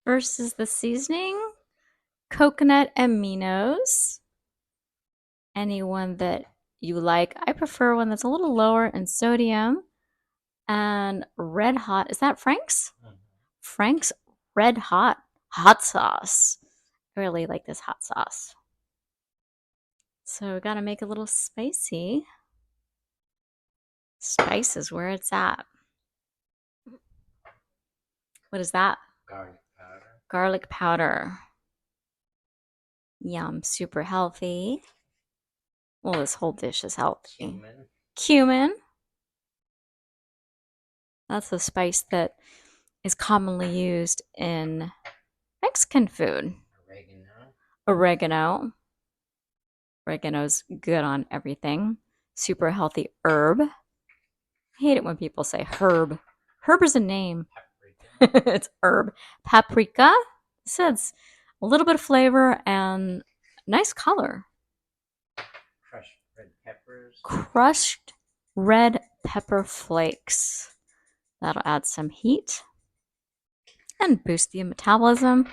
versus the seasoning, coconut aminos. Any one that you like. I prefer one that's a little lower in sodium. And red hot, is that Frank's? Frank's red hot sauce. I really like this hot sauce. So we gotta make it a little spicy. Spice is where it's at. What is that? Garlic powder. Garlic powder. Yum, super healthy. Well, this whole dish is healthy. Cumin. Cumin. That's a spice that is commonly used in Mexican food. Oregano. Oregano. Oregano's good on everything. Super healthy herb. I hate it when people say herb. Herb is a name. Paprika. It's herb. Paprika. So it's a little bit of flavor and nice color. Crushed red peppers. Crushed red pepper flakes. That'll add some heat and boost the metabolism.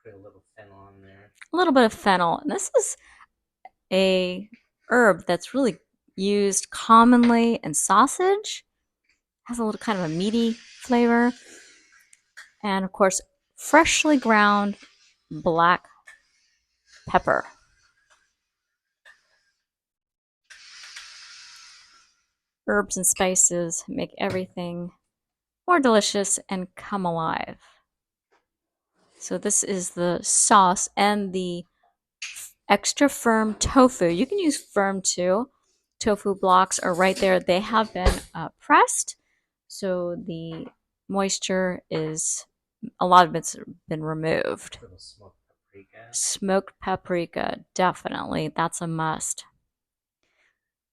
Put a little fennel on there. A little bit of fennel. And this is a herb that's really used commonly in sausage. Has a little kind of a meaty flavor. And of course, freshly ground black pepper. Herbs and spices make everything more delicious and come alive. So this is the sauce and the extra firm tofu. You can use firm too. Tofu blocks are right there. They have been pressed, so the moisture is, a lot of it's been removed. Little smoked paprika. Smoked paprika, definitely. That's a must.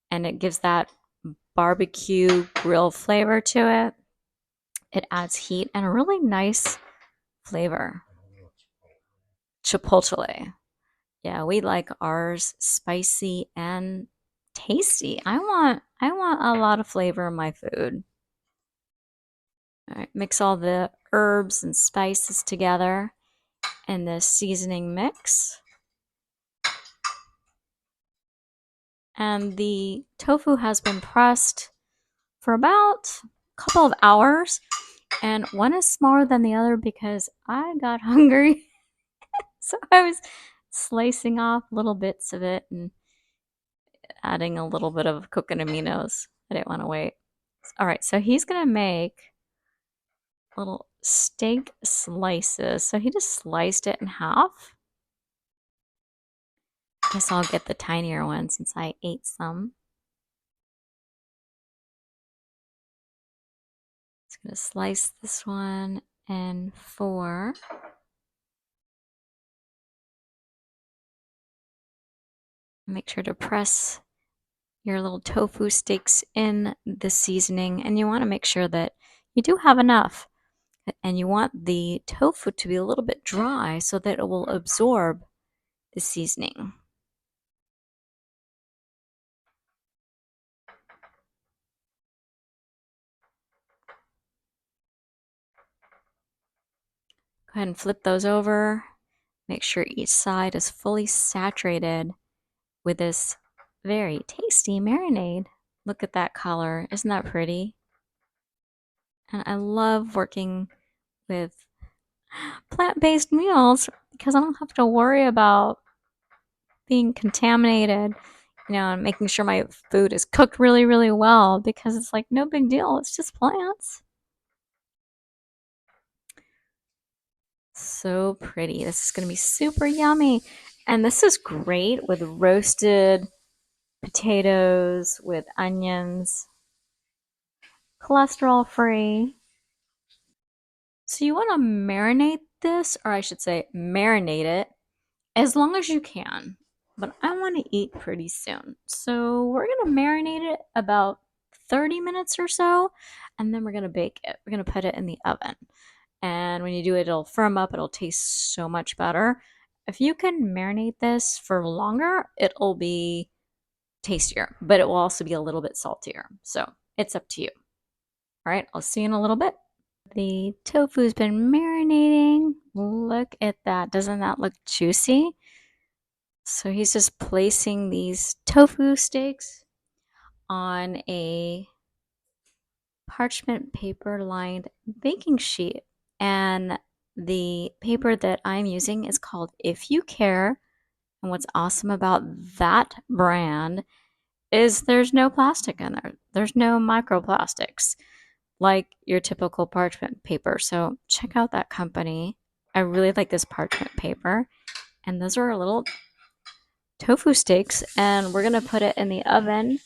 And it gives that barbecue grill flavor to it. It adds heat and a really nice flavor. Chipotle. Yeah, we like ours spicy and tasty. I want a lot of flavor in my food. All right, mix all the herbs and spices together in the seasoning mix. And the tofu has been pressed for about a couple of hours, and one is smaller than the other because I got hungry. So I was slicing off little bits of it and adding a little bit of cooking aminos. I didn't want to wait. All right, so he's gonna make little steak slices. So he just sliced it in half. Guess I'll get the tinier one since I ate some. Just gonna slice this one in four. Make sure to press your little tofu steaks in the seasoning, and you want to make sure that you do have enough. And you want the tofu to be a little bit dry so that it will absorb the seasoning. Go ahead and flip those over. Make sure each side is fully saturated with this very tasty marinade. Look at that color. Isn't that pretty? And I love working with plant-based meals because I don't have to worry about being contaminated, and making sure my food is cooked really, really well because it's like no big deal. It's just plants. So pretty. This is going to be super yummy. And this is great with roasted potatoes, with onions, cholesterol free. So you want to marinate this, or I should say, marinate it as long as you can. But I want to eat pretty soon. So we're going to marinate it about 30 minutes or so, and then we're going to bake it. We're going to put it in the oven. And when you do it, it'll firm up. It'll taste so much better. If you can marinate this for longer, it'll be tastier, but it will also be a little bit saltier. So it's up to you. All right, I'll see you in a little bit. The tofu's been marinating Look at that. Doesn't that look juicy? So he's just placing these tofu steaks on a parchment paper lined baking sheet. And the paper that I'm using is called If You Care. And what's awesome about that brand is there's no plastic in there. There's no microplastics like your typical parchment paper. So check out that company. I really like this parchment paper. And those are our little tofu steaks. And we're going to put it in the oven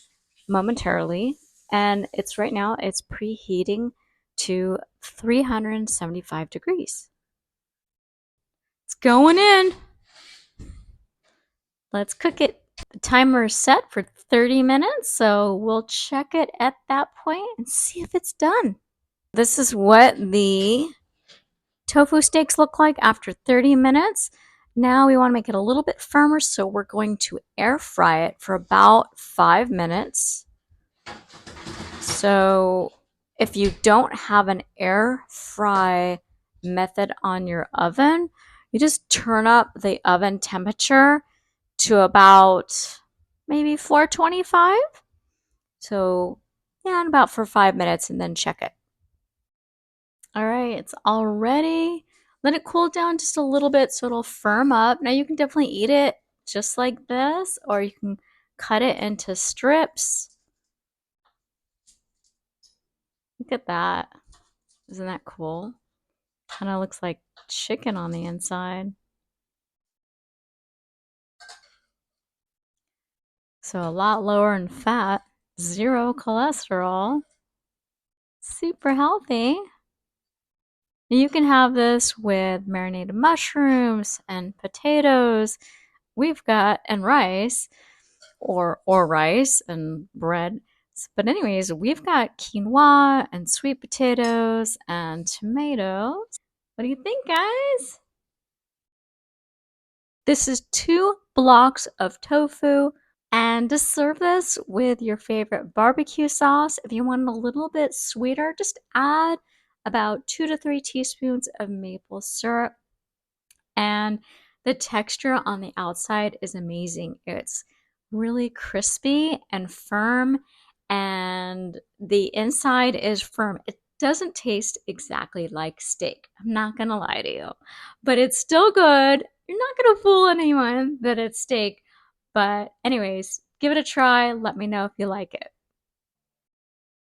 momentarily. And it's right now, it's preheating to 375 degrees. It's going in. Let's cook it. The timer is set for 30 minutes, so we'll check it at that point and see if it's done. This is what the tofu steaks look like after 30 minutes. Now we want to make it a little bit firmer, so we're going to air fry it for about 5 minutes. So if you don't have an air fry method on your oven, you just turn up the oven temperature to about maybe 425. So yeah, and about for 5 minutes and then check it. All right, it's all ready. Let it cool down just a little bit so it'll firm up. Now you can definitely eat it just like this, or you can cut it into strips. Look at that. Isn't that cool? Kind of looks like chicken on the inside. So a lot lower in fat, zero cholesterol, super healthy. You can have this with marinated mushrooms and potatoes. We've got and rice or rice and bread. But anyways, we've got quinoa and sweet potatoes and tomatoes. What do you think, guys? This is 2 blocks of tofu. And to serve this with your favorite barbecue sauce, if you want it a little bit sweeter, just add about 2 to 3 teaspoons of maple syrup. And the texture on the outside is amazing. It's really crispy and firm, and the inside is firm. It doesn't taste exactly like steak. I'm not going to lie to you, but it's still good. You're not going to fool anyone that it's steak. But, anyways, give it a try. Let me know if you like it.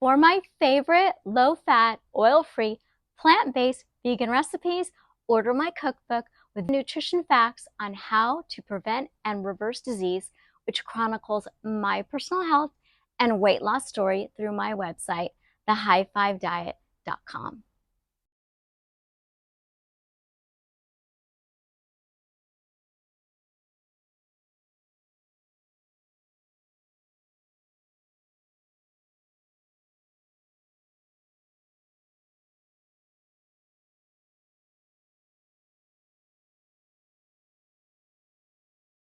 For my favorite low fat, oil free, plant based vegan recipes, order my cookbook with nutrition facts on how to prevent and reverse disease, which chronicles my personal health and weight loss story through my website, thehigh5diet.com.